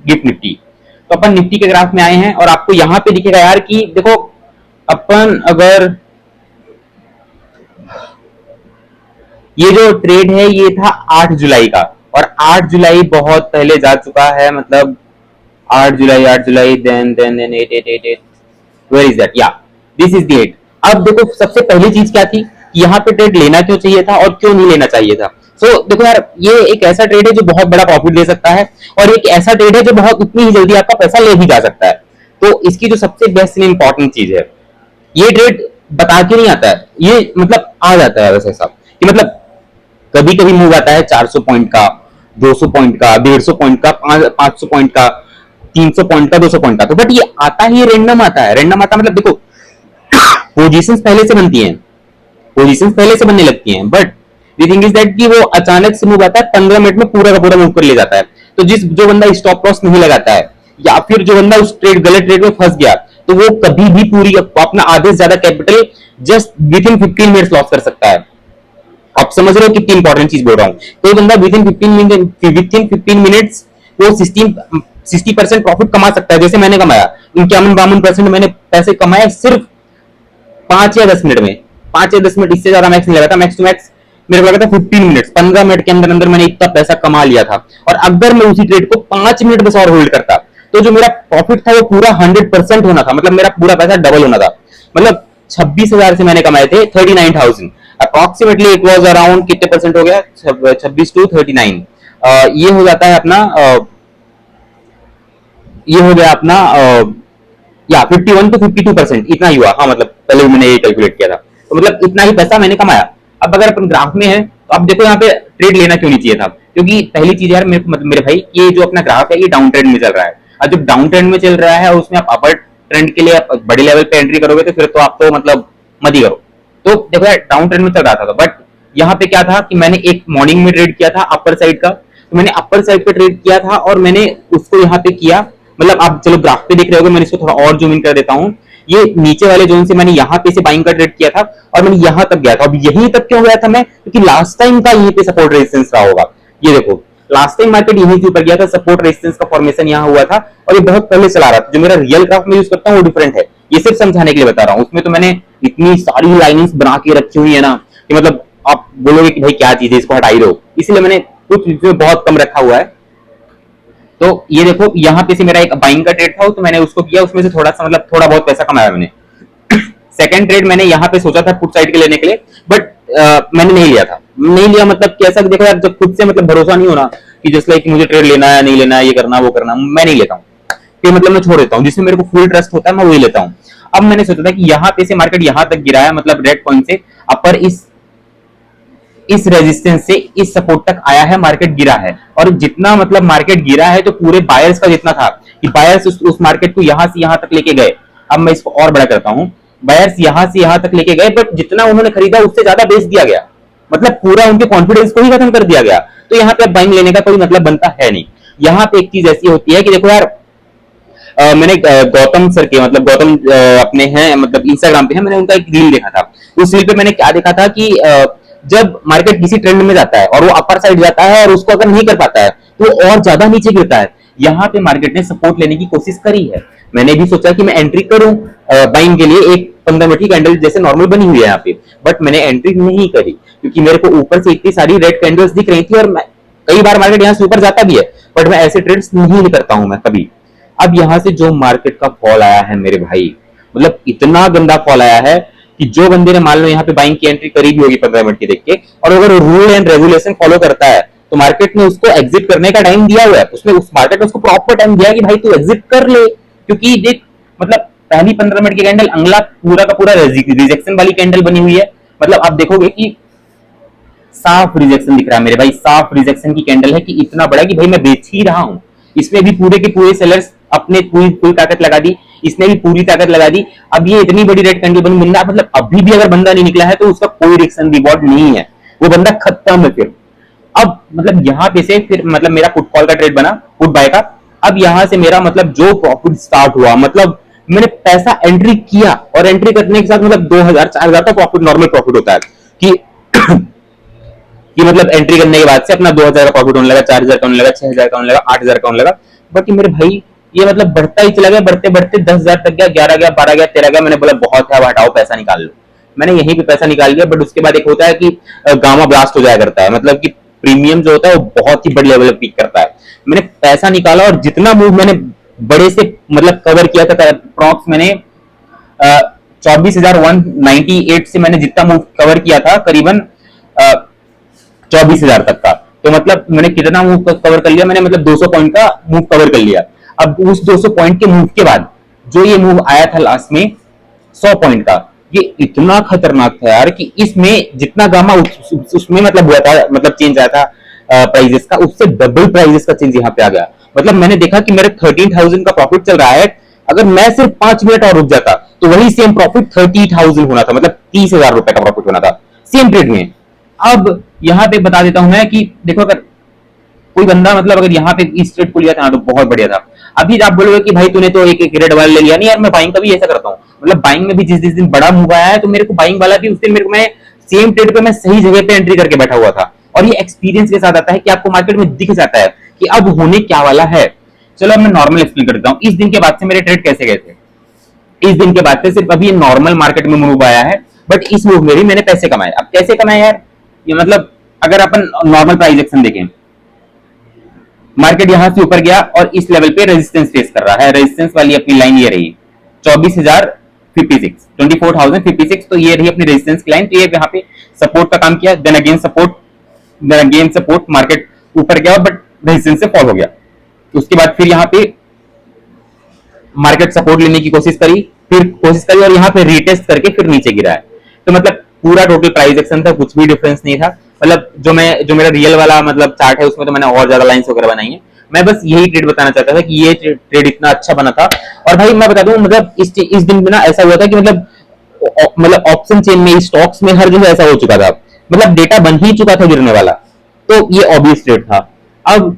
Gift Nifty. तो अपन Nifty के graph में आए हैं और आपको यहाँ पे दिखेगा यार कि देखो अपन अगर ये जो ट्रेड है ये था 8 जुलाई का, और 8 जुलाई बहुत पहले जा चुका है, मतलब 8 जुलाई देन 8 वेयर इज दैट, या दिस इज द 8। अब देखो सबसे पहली चीज क्या थी कि यहाँ पे ट्रेड लेना क्यों चाहिए था और क्यों नहीं लेना चाहिए था। सो देखो यार, ये एक ऐसा ट्रेड है जो बहुत बड़ा प्रॉफिट दे सकता है, और एक ऐसा ट्रेड है जो बहुत उतनी ही जल्दी आपका पैसा ले भी जा सकता है। तो इसकी जो सबसे बेस्ट इंपॉर्टेंट चीज है, ये ट्रेड बता के नहीं आता है, ये मतलब आ जाता है वैसे साहब कि मतलब कभी कभी मूव आता है 400 पॉइंट का, 200 पॉइंट का, 150 पॉइंट का, 500 पॉइंट का, 300 पॉइंट का, 200 पॉइंट का। तो बट ये आता ही रैंडम आता है। रैंडम आता मतलब देखो पोजीशंस पहले से बनती हैं, पोजीशंस पहले से बनने लगती हैं, but the thing is that कि वो अचानक से मूव आता है, 15 मिनट में पूरा का पूरा मूव कर ले जाता है। तो जो बंदा स्टॉप लॉस नहीं लगाता है, या फिर जो बंदा उस ट्रेड गलत ट्रेड में फंस गया, तो वो कभी भी पूरी अपना आधे से ज्यादा capital just with in 15 minutes loss कर सकता है। आप समझ रहे हो कितनी इंपॉर्टेंट चीज बोल रहा हूं। कोई बंदा विद इन 15 मिनट्स वो 60% प्रॉफिट कमा सकता है, जैसे मैंने कमाया 51-52% मैंने पैसे कमाए सिर्फ 5 या 10 मिनट में। 5 या 10 मिनट, इससे ज्यादा मैक्स नहीं लगा था। मैक्स टू मैक्स मेरे को लगा था 15 मिनट्स, 15 मिनट के अंदर अंदर मैंने इतना पैसा कमा लिया था। और अगर मैं उसी ट्रेड को 5 मिनट बस और होल्ड करता, तो जो मेरा प्रॉफिट था वो पूरा 100% होना था, मतलब मेरा पूरा पैसा डबल होना था। मतलब 26,000 से मैंने कमाए थे 39,000, अप्रोक्सीमेटली इट वाज अराउंड कितने परसेंट हो गया, 26 टू 39, ये हो जाता है अपना ये हो गया अपना या 51 टू 52%, इतना ही हुआ। हाँ मतलब पहले भी मैंने ये कैलकुलेट किया था, तो मतलब इतना ही पैसा मैंने कमाया। अब अगर अपन ग्राफ में है तो अब देखो यहाँ पे ट्रेड लेना क्यों नहीं चाहिए था, क्योंकि पहली चीज यार मेरे भाई, ये जो अपना ग्राफ है ये डाउन ट्रेंड में चल रहा है। और जब डाउन ट्रेंड में चल रहा है और उसमें आप अपर ट्रेंड के लिए आप बड़े लेवल पे एंट्री करोगे तो फिर तो आप तो मतलब मत ही करो। तो देखो यार डाउन ट्रेंड में चल रहा था, बट यहाँ पे क्या था कि मैंने एक मॉर्निंग में ट्रेड किया था अपर साइड का, तो मैंने अपर साइड पे ट्रेड किया था और मैंने उसको यहाँ पे किया। मतलब आप चलो ग्राफ पे देख रहे होगे, मैंने इसको थोड़ा और जूम इन कर देता हूँ। ये नीचे वाले जोन से मैंने यहाँ पे से बाइंग का ट्रेड किया था और मैंने यहाँ तक गया था। अब यहीं तक क्यों गया था मैं, क्योंकि लास्ट टाइम का यहीं पे सपोर्ट रेजिस्टेंस रहा होगा। ये देखो लास्ट टाइम मार्केट यहीं से ऊपर गया था, सपोर्ट रेजिस्टेंस का फॉर्मेशन यहाँ हुआ था और ये बहुत पहले चला रहा था। जो मेरा रियल ग्राफ में यूज करता हूँ वो डिफरेंट है, ये सिर्फ समझाने के लिए बता रहा हूँ। उसमें तो मैंने इतनी सारी लाइनिंग्स बना के रखी हुई है ना कि मतलब आप बोलोगे कि भाई क्या चीज है, इसको हटा ही दो, इसलिए मैंने कुछ इसमें बहुत कम रखा हुआ है। तो ये देखो यहाँ पे से मेरा एक बाइंग का ट्रेड था, तो मैंने उसको किया, उसमें से थोड़ा सा मतलब थोड़ा बहुत पैसा कमाया मैंने। सेकंड ट्रेड मैंने यहाँ पे सोचा था पुट साइड के लेने के लिए, बट मैंने नहीं लिया था। नहीं लिया मतलब कैसा, देखो यार जब खुद से मतलब भरोसा नहीं होना कि जस्ट लाइक मुझे ट्रेड लेना है नहीं लेना है, ये करना वो करना, मैं नहीं लेता हूँ। फिर मतलब मैं छोड़ देता हूँ, जिसमें मेरे को फुल ट्रस्ट होता है मैं वही लेता हूँ। अब मैंने सोचा था कि यहाँ पे से मार्केट यहाँ तक गिरा है, मतलब रेड पॉइंट से अपर इस रेजिस्टेंस से इस सपोर्ट तक आया है, मार्केट गिरा है। और जितना मतलब मार्केट गिरा है तो पूरे बायर्स का जितना था कि बायर्स उस मार्केट को यहाँ से यहाँ तक लेके गए। अब मैं इसको और बड़ा करता हूँ, बायर्स यहाँ से यहाँ तक लेके गए, बट जितना उन्होंने खरीदा उससे ज्यादा बेच दिया गया, मतलब पूरा उनके कॉन्फिडेंस को ही खत्म कर दिया गया। तो यहाँ पे अब बाइंग लेने का कोई मतलब बनता है नहीं। यहाँ पे एक चीज ऐसी होती है कि देखो यार मैंने गौतम सर के मतलब गौतम अपने हैं मतलब इंस्टाग्राम पे है, मैंने उनका एक रील देखा था। उस रील पे मैंने क्या देखा था कि जब मार्केट किसी ट्रेंड में जाता है और वो अपर साइड जाता है और उसको अगर नहीं कर पाता है तो और ज्यादा नीचे गिरता है। यहाँ पे मार्केट ने सपोर्ट लेने की कोशिश करी है। मैंने भी सोचा कि मैं एंट्री करूं बाइंग के लिए, एक 15 मिनट की कैंडल जैसे नॉर्मल बनी हुई है यहाँ पे, बट मैंने एंट्री नहीं करी क्योंकि मेरे को ऊपर से इतनी सारी रेड कैंडल्स दिख रही थी और कई बार मार्केट यहाँ से ऊपर जाता भी है, बट मैं ऐसे ट्रेड्स नहीं करता हूं मैं कभी। अब यहाँ से जो मार्केट का फॉल आया है मेरे भाई, मतलब इतना गंदा फॉल आया है कि जो बंदे ने मान लो यहाँ पे बाइंग की एंट्री करी भी होगी 15 मिनट की देख के, और अगर रूल एंड रेगुलेशन फॉलो करता है तो मार्केट ने उसको एग्जिट करने का टाइम दिया हुआ है। उसमें उस मार्केट ने उसको प्रॉपर टाइम दिया कि भाई तू एग्जिट कर ले, क्योंकि देख मतलब पहली 15 मिनट की कैंडल अगला पूरा का पूरा रिजेक्शन वाली कैंडल बनी हुई है। मतलब आप देखोगे कि साफ रिजेक्शन दिख रहा है मेरे भाई, साफ रिजेक्शन की कैंडल है कि इतना बड़ा कि भाई मैं बेच ही रहा हूं। इसमें भी पूरे के पूरे सेलर्स अपने पूरी ताकत लगा दी, इसने भी पूरी ताकत लगा दी। अब ये इतनी बड़ी रेड कैंडल बनी, बंदा मतलब अभी भी अगर बंदा नहीं निकला है तो उसका कोई रिएक्शन रिवॉर्ड नहीं है, वो बंदा खत्म है। फिर अब मतलब यहाँ पे से फिर मतलब मेरा पुट कॉल का ट्रेड बना, पुट बाय का। अब यहाँ से मेरा मतलब जो प्रॉफिट स्टार्ट हुआ, मतलब मैंने पैसा एंट्री किया और एंट्री करने के साथ मतलब 2,000-4,000 का प्रॉफिट नॉर्मल प्रॉफिट होता है कि मतलब एंट्री करने के बाद से अपना 2,000 का प्रॉफिट होने लगा, 4,000 का होने लगा, 6,000 का होने लगा, 8,000 का होने लगा। बट मेरे भाई ये मतलब बढ़ता ही चला गया, बढ़ते बढ़ते 10,000 तक गया, 11 गया, 12 गया, 13 गया। मैंने बोला बहुत है, अब हटाओ, पैसा निकाल लो। मैंने यहीं पे पैसा निकाल लिया। बट उसके बाद एक होता है कि गामा ब्लास्ट हो जाया करता है, मतलब कि प्रीमियम जो होता है वो बहुत ही बड़े लेवल पे पीक करता है। मैंने पैसा निकाला और जितना मूव मैंने बड़े से मतलब कवर किया था, अप्रॉक्स मैंने 24,198 से मैंने जितना मूव कवर किया था करीबन 24,000 तक का। तो मतलब मैंने कितना मूव कवर कर लिया, मैंने मतलब 200 पॉइंट का मूव कवर कर लिया। अब उस 200 पॉइंट के मूव के बाद जो ये मूव आया था लास्ट में 100 पॉइंट का, ये इतना खतरनाक था यार कि इसमें जितना गामा उसमें मतलब हुआ था, मतलब चेंज आया था प्राइजेस का, उससे डबल प्राइजेस का चेंज यहाँ पे आ गया। मतलब मैंने देखा कि मेरे 13,000 का प्रॉफिट चल रहा है, अगर मैं सिर्फ 5 मिनट और रुक जाता तो वही सेम प्रॉफिट 30,000 होना था, मतलब 30,000 रुपए का प्रॉफिट होना था सेम ट्रेड में। अब यहाँ पे बता देता हूं मैं कि देखो, अगर कोई बंदा मतलब अगर यहाँ पे इस ट्रेड को लिया था ना तो बहुत बढ़िया था। अभी आप बोलोगे कि भाई तूने तो एक एक रेड वाला ले लिया, नहीं यार, मैं बाइंग का भी ऐसा करता हूँ। मतलब बाइंग में भी जिस जिस दिन बड़ा मूव आया है तो मेरे को बाइंग वाला भी उस दिन मेरे को, मैं सेम ट्रेड पे मैं सही जगह पे एंट्री करके बैठा हुआ था। और ये एक्सपीरियंस के साथ आता है कि आपको मार्केट में दिख जाता है कि अब होने क्या वाला है। चलो अब मैं नॉर्मल एक्सप्लेन कर देता हूँ इस दिन के बाद से मेरे ट्रेड कैसे गए थे। इस दिन के बाद से सिर्फ अभी नॉर्मल मार्केट में मूव आया है, बट इस मूव में भी मैंने पैसे कमाए। अब कैसे कमाए यार, ये मतलब अगर अपन नॉर्मल प्राइस एक्शन देखें, मार्केट यहां से ऊपर गया और इस लेवल पे रेजिस्टेंस फेस कर रहा है। रेजिस्टेंस वाली अपनी लाइन ये रही 24,056, तो ये रही अपनी रेजिस्टेंस की लाइन। तो ये यहाँ पे सपोर्ट का काम किया, देन अगेन सपोर्ट, मार्केट ऊपर गया बट रेजिस्टेंस से फॉल हो गया। उसके बाद फिर यहाँ पे मार्केट सपोर्ट लेने की कोशिश करी और यहाँ पे रीटेस्ट करके फिर नीचे गिरा है। तो मतलब पूरा टोटल प्राइस एक्शन था, कुछ भी डिफरेंस नहीं था। मतलब जो मेरा रियल वाला मतलब चार्ट है उसमें तो मैंने और ज्यादा लाइंस वगैरह बनाई है। मैं बस यही ट्रेड बताना चाहता था कि ये ट्रेड इतना अच्छा बना था। और भाई मैं बता दूं, मतलब इस दिन में ना ऐसा हुआ था कि मतलब ऑप्शन चेन में, स्टॉक्स में, हर जगह ऐसा हो चुका था। मतलब डेटा बन ही चुका था गिरने वाला, तो ये ऑब्वियस ट्रेड था। अब